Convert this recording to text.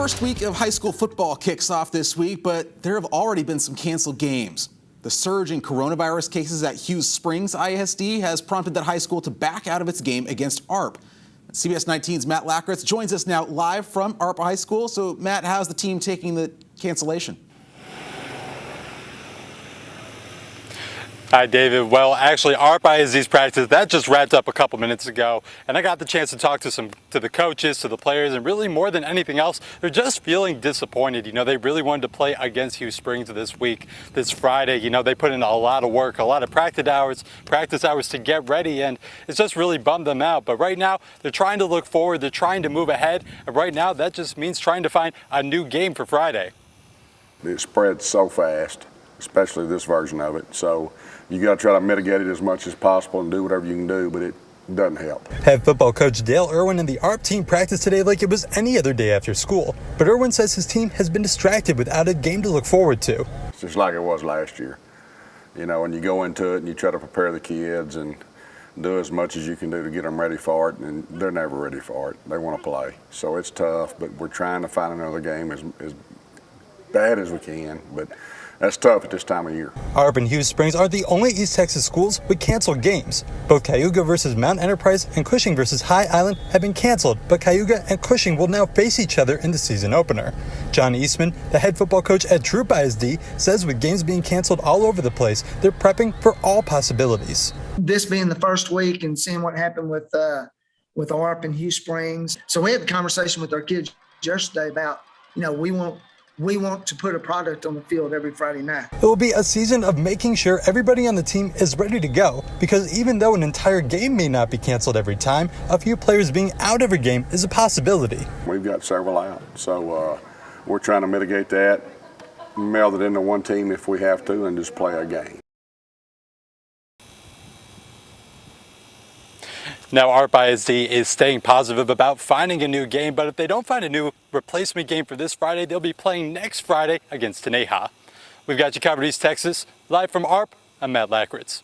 first week of high school football kicks off this week, but there have already been some canceled games. The surge in coronavirus cases at Hughes Springs ISD has prompted that high school to back out of its game against ARP. CBS 19's Matt Lackritz joins us now live from ARP High School. So, Matt, how's the team taking the cancellation? Hi, David. Well, actually, ARP ISD's practice, that just wrapped up a couple minutes ago, and I got the chance to talk to the coaches, to the players, and really more than anything else, they're just feeling disappointed. You know, they really wanted to play against Hughes Springs this week, this Friday. You know, they put in a lot of work, a lot of practice hours to get ready, and it's just really bummed them out. But right now, they're trying to look forward, they're trying to move ahead, and right now, that just means trying to find a new game for Friday. It spreads so fast, especially this version of it. So you got to try to mitigate it as much as possible and do whatever you can do, but it doesn't help. Head football coach Dale Irwin and the ARP team practiced today like it was any other day after school. But Irwin says his team has been distracted without a game to look forward to. It's just like it was last year. You know, and you go into it and you try to prepare the kids and do as much as you can do to get them ready for it, and they're never ready for it. They want to play. So it's tough, but we're trying to find another game as bad as we can. But that's tough at this time of year. ARP and Hughes Springs are the only East Texas schools with canceled games. Both Cayuga versus Mount Enterprise and Cushing versus High Island have been canceled, but Cayuga and Cushing will now face each other in the season opener. John Eastman, the head football coach at Troop ISD, says with games being canceled all over the place, they're prepping for all possibilities. This being the first week and seeing what happened with ARP and Hughes Springs. So we had a conversation with our kids yesterday about, you know, we want to put a product on the field every Friday night. It will be a season of making sure everybody on the team is ready to go, because even though an entire game may not be canceled every time, a few players being out every game is a possibility. We've got several out, so we're trying to mitigate that, meld it into one team if we have to, and just play a game. Now, ARP ISD is staying positive about finding a new game, but if they don't find a new replacement game for this Friday, they'll be playing next Friday against Teneja. We've got you covered, East Texas. Live from ARP, I'm Matt Lackritz.